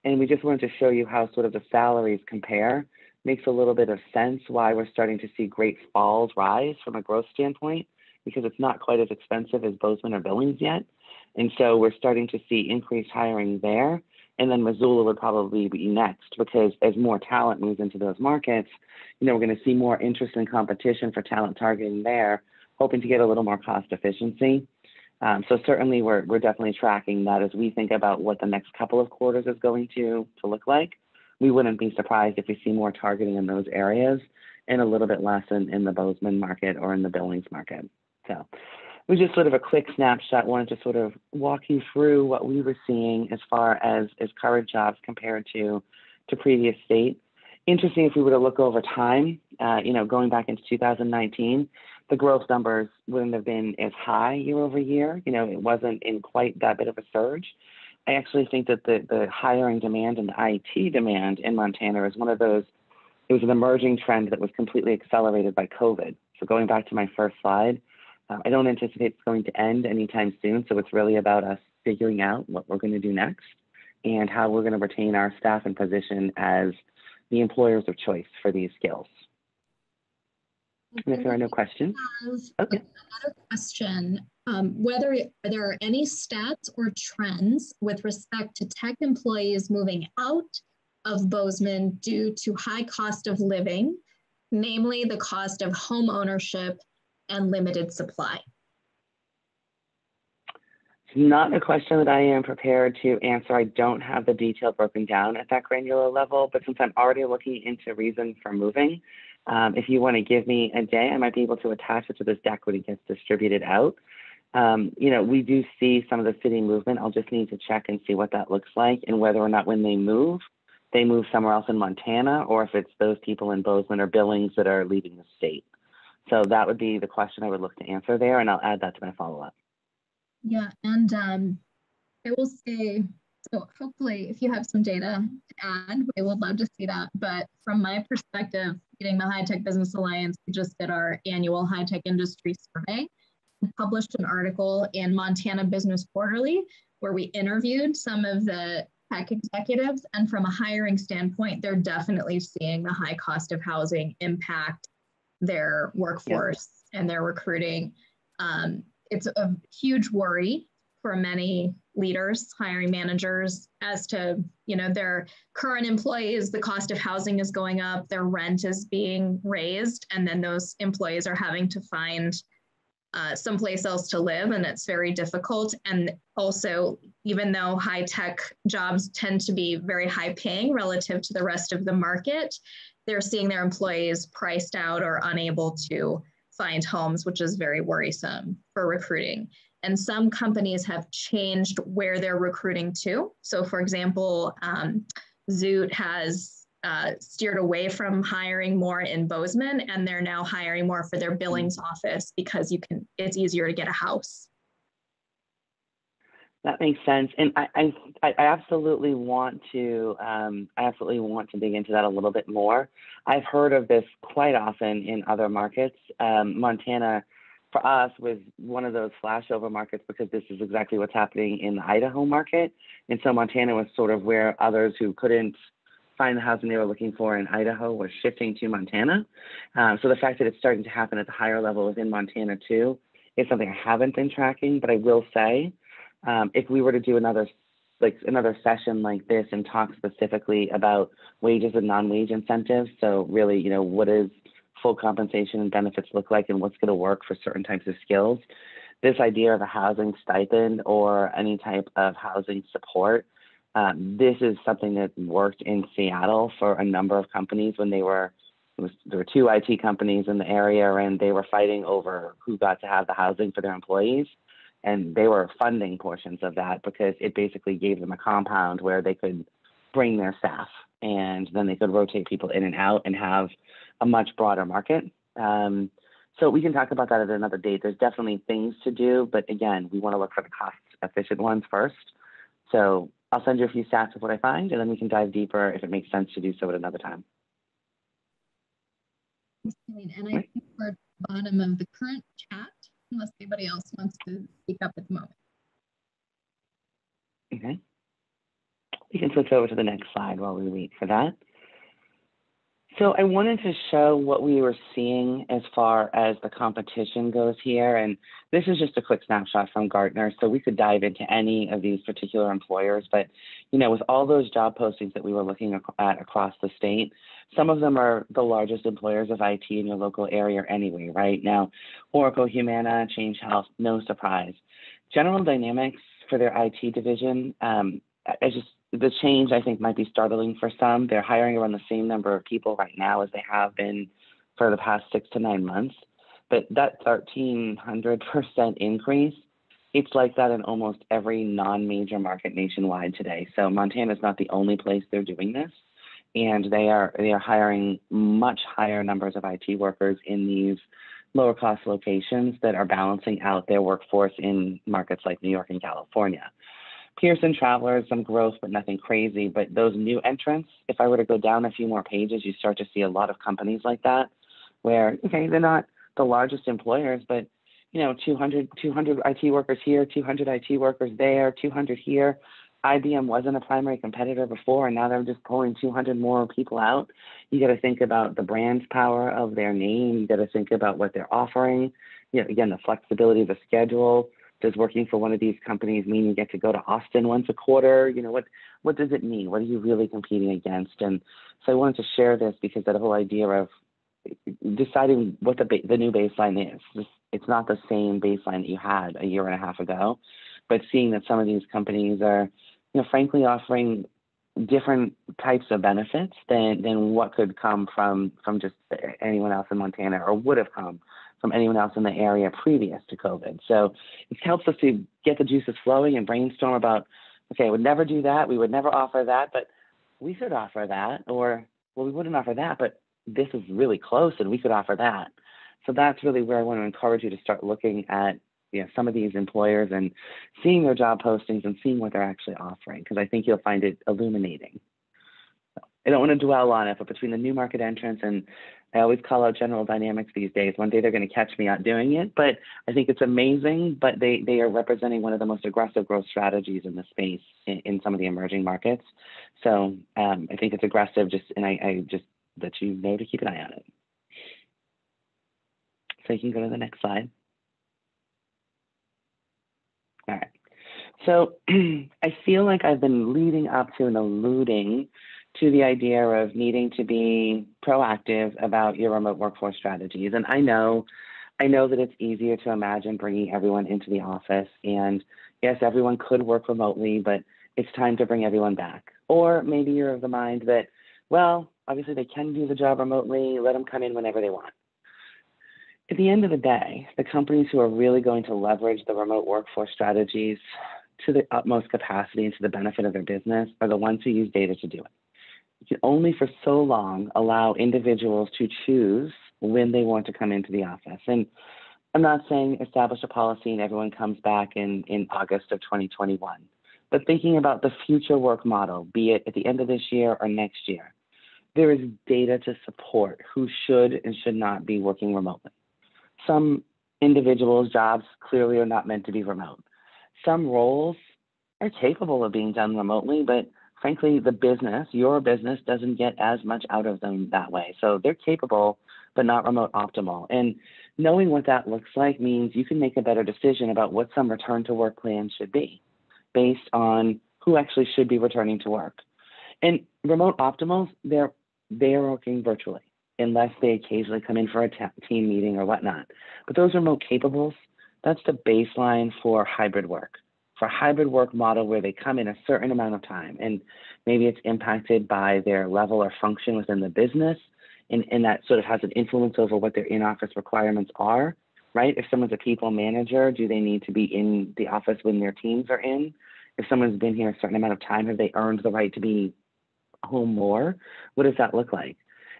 And we just wanted to show you how sort of the salaries compare. Makes a little bit of sense why we're starting to see Great Falls rise from a growth standpoint, because it's not quite as expensive as Bozeman or Billings yet. And so we're starting to see increased hiring there. And then Missoula would probably be next, because as more talent moves into those markets, you know, we're going to see more interest and competition for talent targeting there, hoping to get a little more cost efficiency. So certainly we're definitely tracking that as we think about what the next couple of quarters is going to look like. We wouldn't be surprised if we see more targeting in those areas and a little bit less in the Bozeman market or in the Billings market. So it was just sort of a quick snapshot. Wanted to sort of walk you through what we were seeing as far as current jobs compared to previous state. Interesting, if we were to look over time, you know, going back into 2019, the growth numbers wouldn't have been as high year over year. You know, it wasn't in quite that bit of a surge. I actually think that the hiring demand and the IT demand in Montana is one of those, it was an emerging trend that was completely accelerated by COVID. So going back to my first slide, I don't anticipate it's going to end anytime soon. So it's really about us figuring out what we're going to do next and how we're going to retain our staff and position as the employers of choice for these skills. And if there are no questions. Okay. Another question, whether there are any stats or trends with respect to tech employees moving out of Bozeman due to high cost of living, namely the cost of home ownership and limited supply? It's not a question that I am prepared to answer. I don't have the detail broken down at that granular level, but since I'm already looking into reason for moving, if you want to give me a day, I might be able to attach it to this deck when it gets distributed out. You know, we do see some of the city movement. I'll just need to check and see what that looks like and whether or not when they move somewhere else in Montana, or if it's those people in Bozeman or Billings that are leaving the state. So that would be the question I would look to answer there, and I'll add that to my follow-up. Yeah, and I will say, so hopefully if you have some data to add, we would love to see that. But from my perspective, leading the High Tech Business Alliance, we just did our annual high tech industry survey and published an article in Montana Business Quarterly where we interviewed some of the tech executives. And from a hiring standpoint, they're definitely seeing the high cost of housing impact their workforce and their recruiting. It's a huge worry for many leaders, hiring managers, as to, you know, their current employees, the cost of housing is going up, their rent is being raised, and then those employees are having to find someplace else to live, and it's very difficult. And also, even though high-tech jobs tend to be very high paying relative to the rest of the market, they're seeing their employees priced out or unable to find homes, which is very worrisome for recruiting. And some companies have changed where they're recruiting to. So for example, Zoot has steered away from hiring more in Bozeman, and they're now hiring more for their Billings office because it's easier to get a house. That makes sense, and I absolutely want to dig into that a little bit more. I've heard of this quite often in other markets. Montana, for us, was one of those flashover markets because this is exactly what's happening in the Idaho market, and so Montana was sort of where others who couldn't find the housing they were looking for in Idaho were shifting to Montana. So the fact that it's starting to happen at the higher level within Montana too is something I haven't been tracking, but I will say, if we were to do another session like this and talk specifically about wages and non-wage incentives, so really, you know, what does full compensation and benefits look like and what's going to work for certain types of skills, this idea of a housing stipend or any type of housing support, this is something that worked in Seattle for a number of companies when there were two IT companies in the area, and they were fighting over who got to have the housing for their employees. And they were funding portions of that because it basically gave them a compound where they could bring their staff, and then they could rotate people in and out and have a much broader market. So we can talk about that at another date. There's definitely things to do, but again, we want to look for the cost efficient ones first. So I'll send you a few stats of what I find, and then we can dive deeper if it makes sense to do so at another time. And I think we're at the bottom of the current chat, unless anybody else wants to speak up at the moment. Okay. We can switch over to the next slide while we wait for that. So I wanted to show what we were seeing as far as the competition goes here. And this is just a quick snapshot from Gartner. So we could dive into any of these particular employers. But, you know, with all those job postings that we were looking at across the state, some of them are the largest employers of IT in your local area anyway, right? Now, Oracle, Humana, Change Health, no surprise. General Dynamics for their IT division, the change, I think, might be startling for some. They're hiring around the same number of people right now as they have been for the past 6 to 9 months. But that 1,300% increase, it's like that in almost every non-major market nationwide today. So Montana is not the only place they're doing this. And they are hiring much higher numbers of IT workers in these lower cost locations that are balancing out their workforce in markets like New York and California. Pearson Travelers, some growth, but nothing crazy. But those new entrants, if I were to go down a few more pages, you start to see a lot of companies like that where, okay, they're not the largest employers, but, you know, 200 IT workers here, 200 IT workers there, 200 here. IBM wasn't a primary competitor before, and now they're just pulling 200 more people out. You got to think about the brand power of their name. You got to think about what they're offering. You know, again, the flexibility of the schedule. Does working for one of these companies mean you get to go to Austin once a quarter? You know, what does it mean? What are you really competing against? And so I wanted to share this because that whole idea of deciding what the new baseline is. It's not the same baseline that you had a year and a half ago, but seeing that some of these companies are, you know, frankly offering different types of benefits than what could come from just anyone else in Montana or would have come from anyone else in the area previous to COVID. So it helps us to get the juices flowing and brainstorm about, okay, I would never do that. We would never offer that, but we could offer that. Or, well, we wouldn't offer that, but this is really close and we could offer that. So that's really where I want to encourage you to start looking at, you know, some of these employers and seeing their job postings and seeing what they're actually offering, because I think you'll find it illuminating. I don't want to dwell on it, but between the new market entrants and I always call out General Dynamics these days. One day they're going to catch me out doing it, but I think it's amazing. But they are representing one of the most aggressive growth strategies in the space in some of the emerging markets. So I think it's aggressive. I just let you know to keep an eye on it. So you can go to the next slide. All right. So I feel like I've been leading up to and alluding to the idea of needing to be proactive about your remote workforce strategies. And I know I know that it's easier to imagine bringing everyone into the office, and yes, everyone could work remotely, but it's time to bring everyone back. Or maybe you're of the mind that, well, obviously they can do the job remotely, let them come in whenever they want. At the end of the day, the companies who are really going to leverage the remote workforce strategies to the utmost capacity and to the benefit of their business are the ones who use data to do it. You can only for so long allow individuals to choose when they want to come into the office. And I'm not saying establish a policy and everyone comes back in August of 2021, but thinking about the future work model, be it at the end of this year or next year, there is data to support who should and should not be working remotely. Some individuals' jobs clearly are not meant to be remote. Some roles are capable of being done remotely, but frankly, the business, your business, doesn't get as much out of them that way. So they're capable, but not remote optimal. And knowing what that looks like means you can make a better decision about what some return to work plans should be based on who actually should be returning to work. And remote optimals, they are working virtually, unless they occasionally come in for a team meeting or whatnot. But those remote capables, that's the baseline for hybrid work. For a hybrid work model where they come in a certain amount of time, and maybe it's impacted by their level or function within the business, and that sort of has an influence over what their in-office requirements are, right? If someone's a people manager, do they need to be in the office when their teams are in? If someone's been here a certain amount of time, have they earned the right to be home more? What does that look like?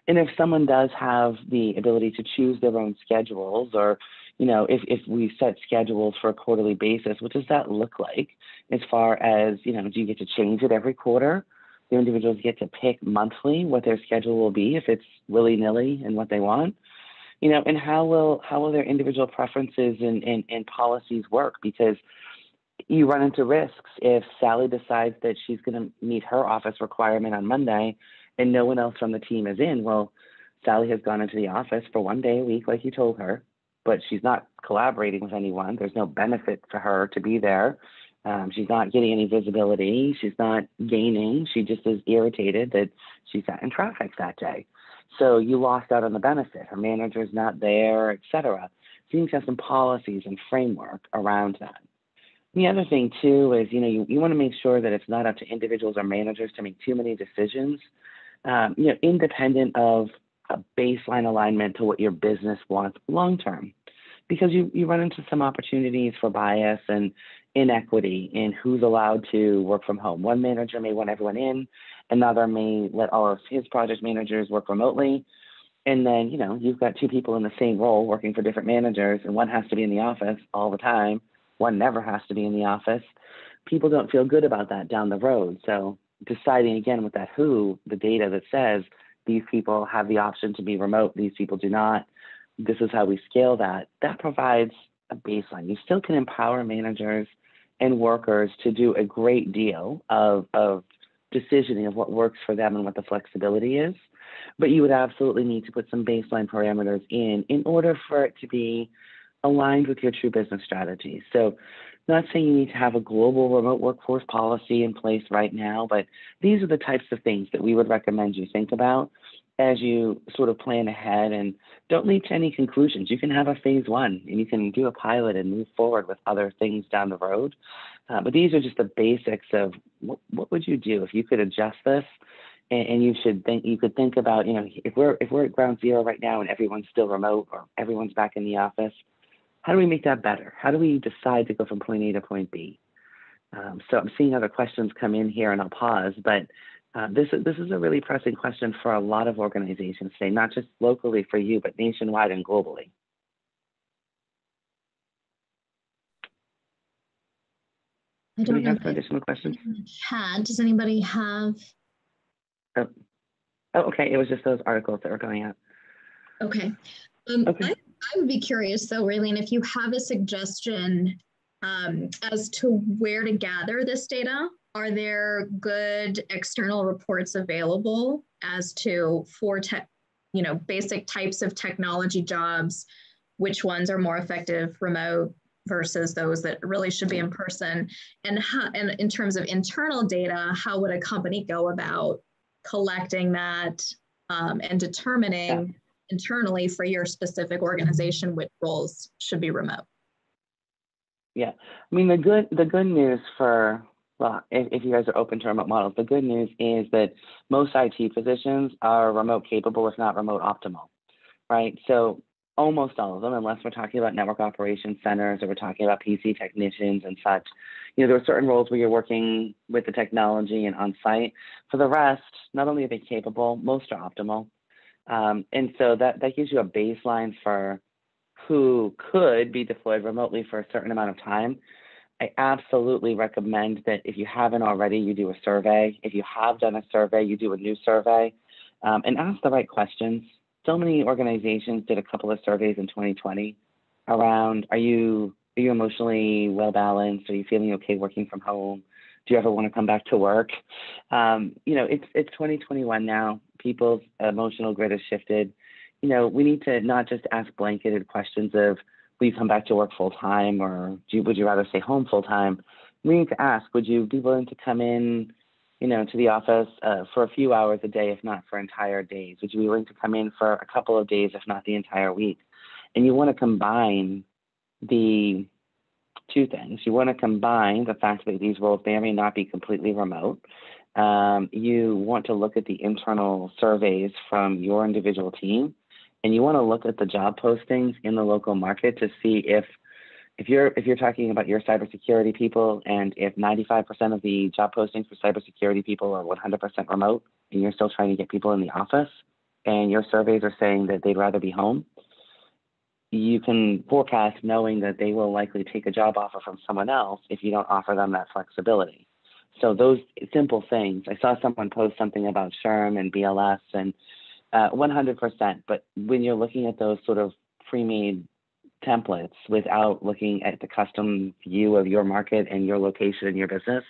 And if someone does have the ability to choose their own schedules, or, you know, if we set schedules for a quarterly basis, what does that look like as far as, you know, do you get to change it every quarter? Do individuals get to pick monthly what their schedule will be if it's willy-nilly and what they want? You know, and how will their individual preferences and policies work? Because you run into risks if Sally decides that she's going to meet her office requirement on Monday and no one else from the team is in. Well, Sally has gone into the office for 1 day a week, like you told her, but she's not collaborating with anyone. There's no benefit for her to be there. She's not getting any visibility. She's not gaining. She just is irritated that she sat in traffic that day. So you lost out on the benefit. Her manager's not there, et cetera. So you need to have some policies and framework around that. The other thing too is, you know, you want to make sure that it's not up to individuals or managers to make too many decisions, you know, independent of a baseline alignment to what your business wants long-term, because you run into some opportunities for bias and inequity in who's allowed to work from home. One manager may want everyone in, another may let all of his project managers work remotely. And then, you know, you've got two people in the same role working for different managers, and one has to be in the office all the time. One never has to be in the office. People don't feel good about that down the road. So deciding again with that who, the data that says these people have the option to be remote, these people do not, this is how we scale that, that provides a baseline. You still can empower managers and workers to do a great deal of decisioning of what works for them and what the flexibility is. But you would absolutely need to put some baseline parameters in order for it to be aligned with your true business strategy. So not saying you need to have a global remote workforce policy in place right now, but these are the types of things that we would recommend you think about as you sort of plan ahead, and don't leap to any conclusions. You can have a phase one and you can do a pilot and move forward with other things down the road. But these are just the basics of what would you do if you could adjust this, and you could think about, you know, if we're at ground zero right now and everyone's still remote or everyone's back in the office, how do we make that better? How do we decide to go from point A to point B? So I'm seeing other questions come in here, and I'll pause, but this is a really pressing question for a lot of organizations today, not just locally for you, but nationwide and globally. I don't do we know have some additional questions? Chat. Does anybody have? Oh, okay. It was just those articles that were going out. Okay. Okay. I would be curious though, Raleen, if you have a suggestion as to where to gather this data. Are there good external reports available as to basic types of technology jobs, which ones are more effective remote versus those that really should be in person? And in terms of internal data, how would a company go about collecting that and determining internally for your specific organization which roles should be remote. Yeah, I mean, the good news for, well, if you guys are open to remote models, the good news is that most IT positions are remote capable, if not remote optimal, right? So almost all of them, unless we're talking about network operations centers or we're talking about PC technicians and such, there are certain roles where you're working with the technology and on site. For the rest, not only are they capable, most are optimal. And so that gives you a baseline for who could be deployed remotely for a certain amount of time. I absolutely recommend that if you haven't already, you do a survey. If you have done a survey, you do a new survey, and ask the right questions. So many organizations did a couple of surveys in 2020 around, are you emotionally well balanced? Are you feeling okay working from home? Do you ever want to come back to work? It's 2021 now. People's emotional grid has shifted. We need to not just ask blanketed questions of, will you come back to work full time, or would you rather stay home full time? We need to ask, would you be willing to come in, to the office for a few hours a day, if not for entire days? Would you be willing to come in for a couple of days, if not the entire week? And you want to combine the two things. You want to combine the fact that these roles may or may not be completely remote. You want to look at the internal surveys from your individual team, and you want to look at the job postings in the local market to see if you're talking about your cybersecurity people, and if 95% of the job postings for cybersecurity people are 100% remote, and you're still trying to get people in the office, and your surveys are saying that they'd rather be home, you can forecast knowing that they will likely take a job offer from someone else if you don't offer them that flexibility. So those simple things. I saw someone post something about SHRM and BLS, and 100%. But when you're looking at those sort of pre-made templates without looking at the custom view of your market and your location and your business,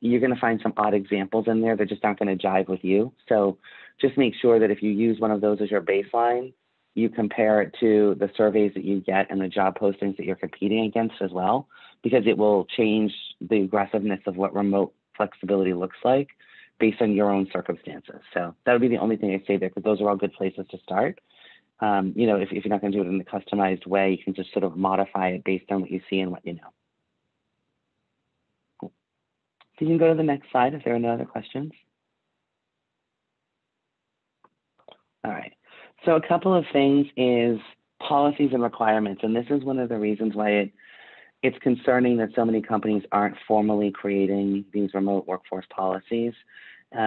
you're going to find some odd examples in there that just aren't going to jive with you. So just make sure that if you use one of those as your baseline, you compare it to the surveys that you get and the job postings that you're competing against as well, because it will change the aggressiveness of what remote flexibility looks like based on your own circumstances. So that would be the only thing I'd say there, because those are all good places to start. If you're not going to do it in a customized way, you can just sort of modify it based on what you see and what you know. Cool. So you can go to the next slide if there are no other questions. All right. So a couple of things is policies and requirements. And this is one of the reasons why it's concerning that so many companies aren't formally creating these remote workforce policies,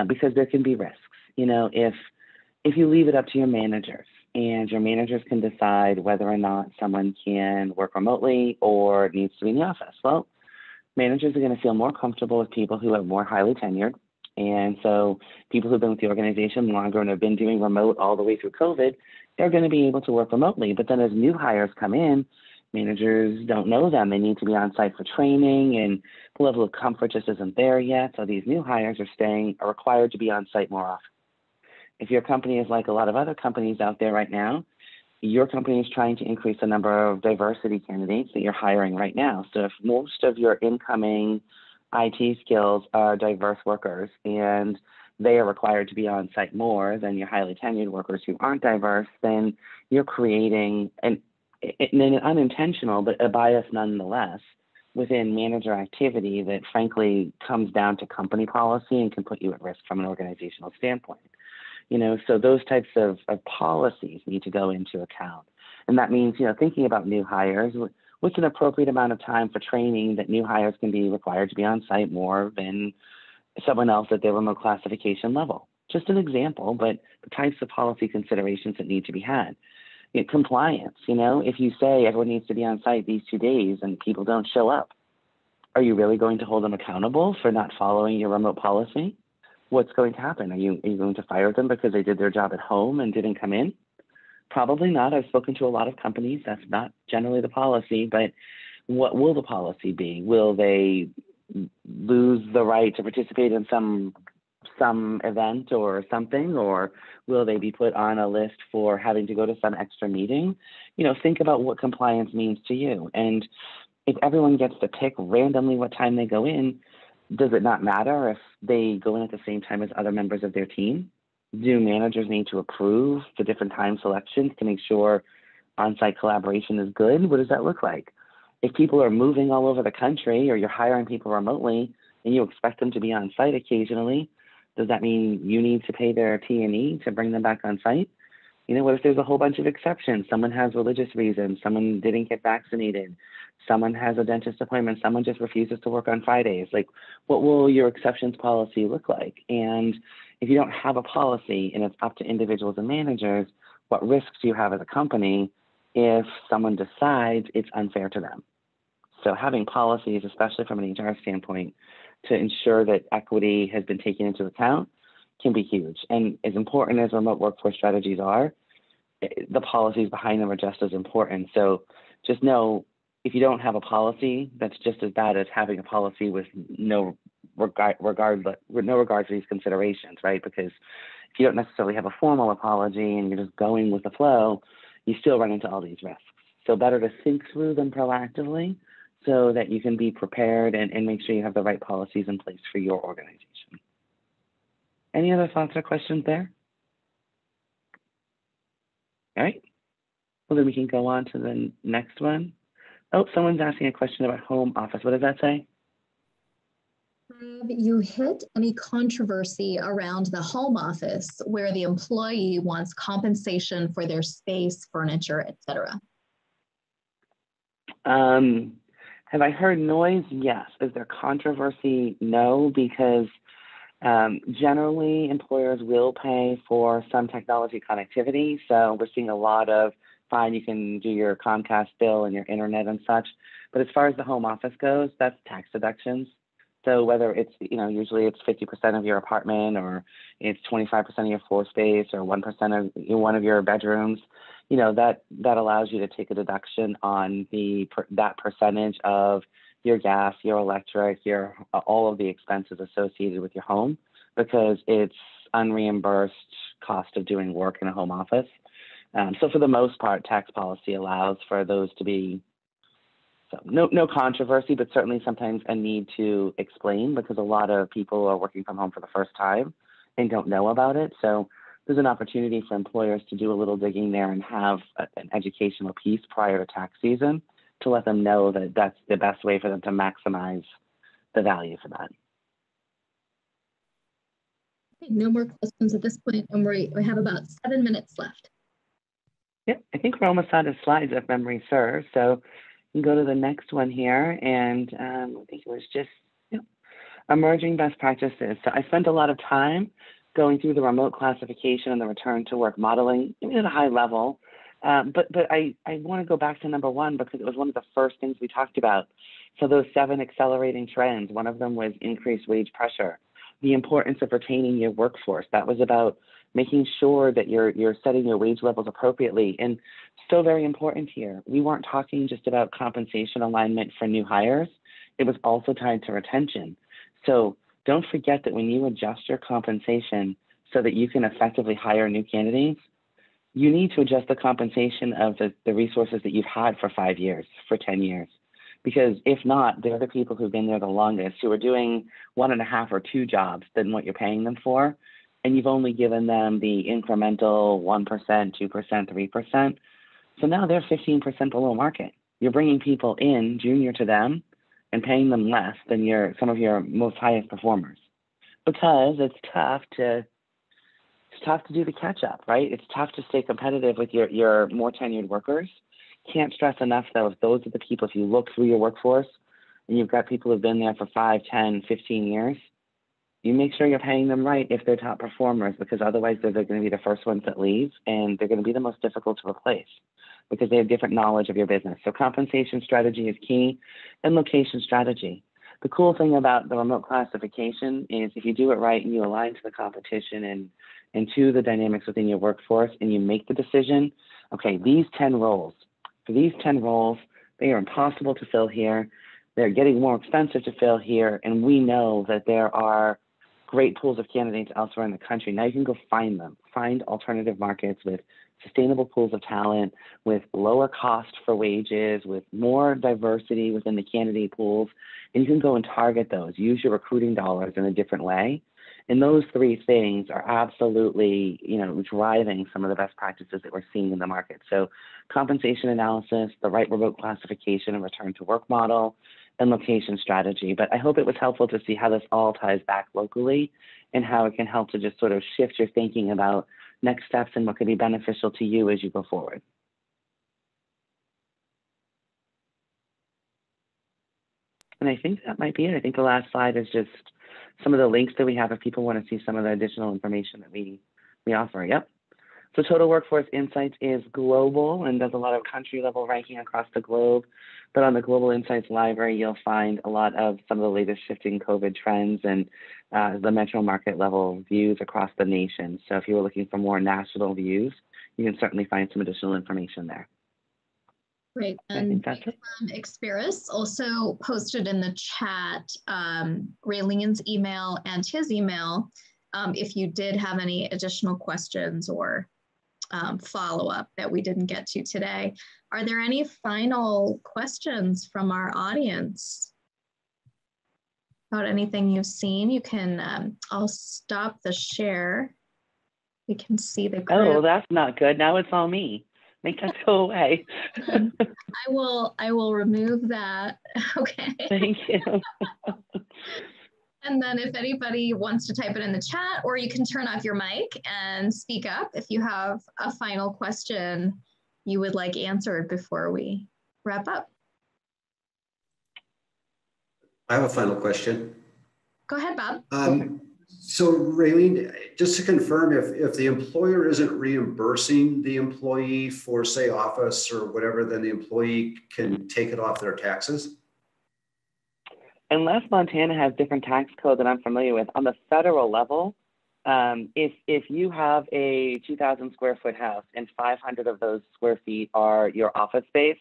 because there can be risks. If you leave it up to your managers, and your managers can decide whether or not someone can work remotely or needs to be in the office, well, managers are going to feel more comfortable with people who are more highly tenured. And so people who've been with the organization longer and have been doing remote all the way through COVID, they're going to be able to work remotely. But then as new hires come in, managers don't know them. They need to be on site for training, and the level of comfort just isn't there yet. So these new hires are required to be on site more often. If your company is like a lot of other companies out there right now, your company is trying to increase the number of diversity candidates that you're hiring right now. So if most of your incoming IT skills are diverse workers, and they are required to be on site more than your highly tenured workers who aren't diverse, then you're creating an unintentional, but a bias nonetheless within manager activity that frankly comes down to company policy and can put you at risk from an organizational standpoint. So those types of policies need to go into account. And that means, thinking about new hires, what's an appropriate amount of time for training that new hires can be required to be on site more than someone else at their remote classification level? Just an example, but the types of policy considerations that need to be had. Compliance, if you say everyone needs to be on site these 2 days and people don't show up, are you really going to hold them accountable for not following your remote policy? What's going to happen? Are you going to fire them because they did their job at home and didn't come in? Probably not. I've spoken to a lot of companies. That's not generally the policy, but what will the policy be? Will they lose the right to participate in some event or something, or will they be put on a list for having to go to some extra meeting? Think about what compliance means to you. And if everyone gets to pick randomly what time they go in, does it not matter if they go in at the same time as other members of their team? Do managers need to approve the different time selections to make sure on-site collaboration is good? What does that look like? If people are moving all over the country or you're hiring people remotely and you expect them to be on site occasionally, does that mean you need to pay their T&E to bring them back on site? You know, what if there's a whole bunch of exceptions? Someone has religious reasons, someone didn't get vaccinated, someone has a dentist appointment, someone just refuses to work on Fridays. Like, what will your exceptions policy look like? And if you don't have a policy and it's up to individuals and managers, what risks do you have as a company if someone decides it's unfair to them? So having policies, especially from an HR standpoint, to ensure that equity has been taken into account can be huge. And as important as remote workforce strategies are, the policies behind them are just as important. So just know, if you don't have a policy, that's just as bad as having a policy with no regard for these considerations, right? Because if you don't necessarily have a formal apology and you're just going with the flow, you still run into all these risks. So better to think through them proactively so that you can be prepared and make sure you have the right policies in place for your organization. Any other thoughts or questions there? All right. Well, then we can go on to the next one. Oh, someone's asking a question about home office. What does that say? Have you hit any controversy around the home office where the employee wants compensation for their space, furniture, etc.? Have I heard noise? Yes. Is there controversy? No, because generally employers will pay for some technology connectivity. So we're seeing a lot of, fine, you can do your Comcast bill and your internet and such. But as far as the home office goes, that's tax deductions. So whether it's, usually it's 50% of your apartment, or it's 25% of your floor space, or 1% of one of your bedrooms, that allows you to take a deduction on that percentage of your gas, your electric, all of the expenses associated with your home, because it's unreimbursed cost of doing work in a home office. So for the most part, tax policy allows for those to be, so no controversy, but certainly sometimes a need to explain, because a lot of people are working from home for the first time and don't know about it. So there's an opportunity for employers to do a little digging there and have an educational piece prior to tax season to let them know that that's the best way for them to maximize the value for that. Okay, no more questions at this point, and we have about 7 minutes left. Yeah, I think we're almost out of slides if memory serves. So you can go to the next one here, and I think it was just emerging best practices. So I spent a lot of time going through the remote classification and the return to work modeling at a high level. But I want to go back to number one, because it was one of the first things we talked about. So those 7 accelerating trends, one of them was increased wage pressure, the importance of retaining your workforce. That was about making sure that you're setting your wage levels appropriately. And still very important here, we weren't talking just about compensation alignment for new hires. It was also tied to retention. So don't forget that when you adjust your compensation so that you can effectively hire new candidates, you need to adjust the compensation of the resources that you've had for 5 years, for 10 years. Because if not, they're the people who've been there the longest, who are doing 1.5 or 2 jobs than what you're paying them for. And you've only given them the incremental 1%, 2%, 3%. So now they're 15% below market. You're bringing people in junior to them and paying them less than some of your most highest performers, because it's tough to do the catch up, right? It's tough to stay competitive with your more tenured workers. Can't stress enough though, if those are the people, if you look through your workforce and you've got people who've been there for 5, 10, 15 years, you make sure you're paying them right if they're top performers, because otherwise they're going to be the first ones that leave, and they're going to be the most difficult to replace because they have different knowledge of your business. So compensation strategy is key, and location strategy. The cool thing about the remote classification is if you do it right and you align to the competition and to the dynamics within your workforce, and you make the decision, okay, these 10 roles, for these 10 roles, they are impossible to fill here. They're getting more expensive to fill here, and we know that there are great pools of candidates elsewhere in the country. Now you can go find them, find alternative markets with sustainable pools of talent, with lower cost for wages, with more diversity within the candidate pools, and you can go and target those, use your recruiting dollars in a different way, And those three things are absolutely, driving some of the best practices that we're seeing in the market. So compensation analysis, the right remote classification and return to work model, and location strategy. But I hope it was helpful to see how this all ties back locally and how it can help to just sort of shift your thinking about next steps and what could be beneficial to you as you go forward. And I think that might be it. I think the last slide is just some of the links that we have if people want to see some of the additional information that we offer. Yep. So Total Workforce Insights is global and does a lot of country level ranking across the globe. But on the Global Insights Library, you'll find a lot of some of the latest shifting COVID trends and the metro market level views across the nation. So if you were looking for more national views, you can certainly find some additional information there. Great. And Experis also posted in the chat Raleen's email and his email if you did have any additional questions or follow-up that we didn't get to today. Are there any final questions from our audience about anything you've seen? You can, I'll stop the share. We can see the group. Oh, that's not good. Now it's all me. Make that go away. I will remove that. Okay. Thank you. And then if anybody wants to type it in the chat, or you can turn off your mic and speak up if you have a final question you would like answered before we wrap up. I have a final question. Go ahead, Bob. So Raleen, just to confirm, if the employer isn't reimbursing the employee for, say, office or whatever, then the employee can take it off their taxes? Unless Montana has different tax code that I'm familiar with, on the federal level, if you have a 2,000 square foot house and 500 of those square feet are your office space,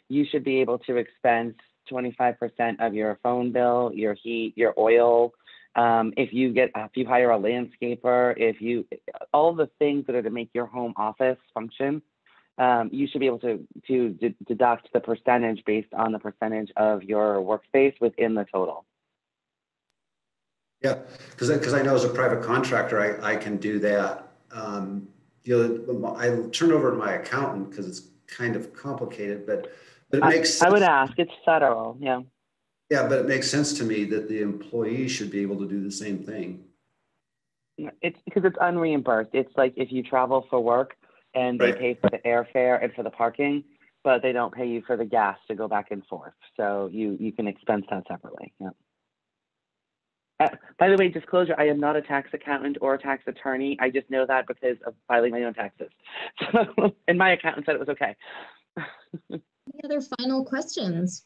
you should be able to expense 25% of your phone bill, your heat, your oil. If you hire a landscaper, all the things that are to make your home office function, you should be able to deduct the percentage based on the percentage of your workspace within the total. Yeah, because I know as a private contractor, I can do that. I turn over to my accountant because it's kind of complicated, but it makes sense. I would ask, it's federal, yeah. Yeah, but it makes sense to me that the employee should be able to do the same thing. It's because it's unreimbursed. It's like if you travel for work and they pay for the airfare and for the parking, but they don't pay you for the gas to go back and forth. So you can expense that separately. Yeah. By the way, disclosure, I am not a tax accountant or a tax attorney. I just know that because of filing my own taxes. So, and my accountant said it was okay. Any other final questions?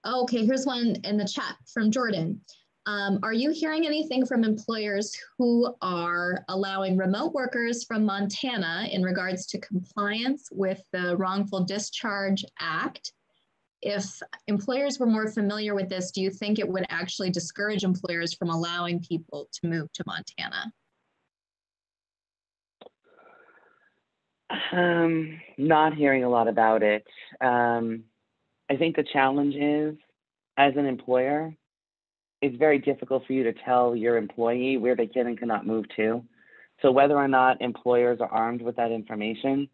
Okay, here's one in the chat from Jordan. Are you hearing anything from employers who are allowing remote workers from Montana in regards to compliance with the Wrongful Discharge Act? If employers were more familiar with this, do you think it would actually discourage employers from allowing people to move to Montana? Not hearing a lot about it. I think the challenge is, as an employer, it's very difficult for you to tell your employee where they can and cannot move to. So whether or not employers are armed with that information,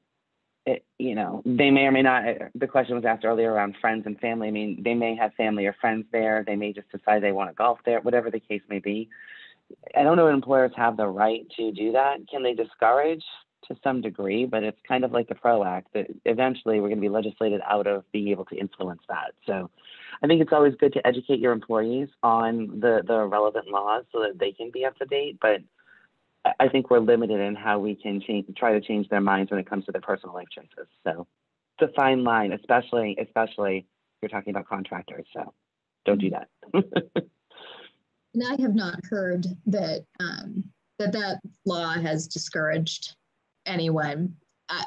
they may or may not. The question was asked earlier around friends and family. I mean, they may have family or friends there. They may just decide they want to golf there, whatever the case may be. I don't know if employers have the right to do that. Can they discourage? To some degree, but it's kind of like the PRO Act that eventually we're going to be legislated out of being able to influence that. So I think it's always good to educate your employees on the relevant laws so that they can be up to date. But I think we're limited in how we can try to change their minds when it comes to their personal life choices. So it's a fine line, especially if you're talking about contractors. So don't do that. And I have not heard that that law has discouraged anyone.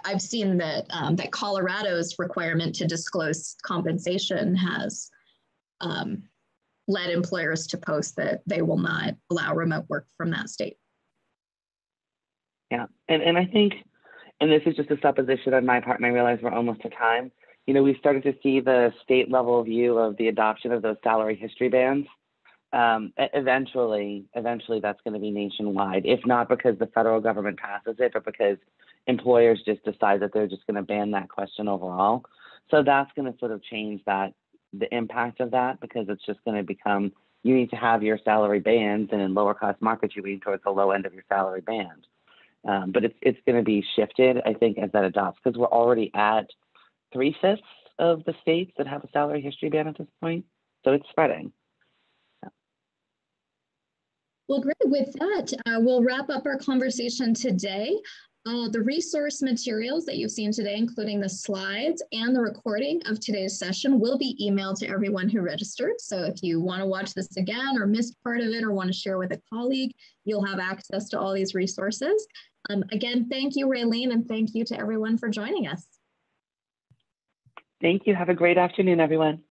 I've seen that that Colorado's requirement to disclose compensation has led employers to post that they will not allow remote work from that state. Yeah, and I think, and this is just a supposition on my part, and I realize we're almost to time. We've started to see the state level view of the adoption of those salary history bands. Eventually that's going to be nationwide, if not because the federal government passes it, but because employers just decide that they're just going to ban that question overall. So that's going to sort of change the impact of that, because it's just going to become, you need to have your salary bands, and in lower cost markets, you lean towards the low end of your salary band. But it's going to be shifted, I think, as that adopts, because we're already at 3/5 of the states that have a salary history ban at this point. So it's spreading. Well, great. With that, we'll wrap up our conversation today. The resource materials that you've seen today, including the slides and the recording of today's session, will be emailed to everyone who registered. So if you want to watch this again or missed part of it or want to share with a colleague, you'll have access to all these resources. Again, thank you, Raleen, and thank you to everyone for joining us. Thank you. Have a great afternoon, everyone.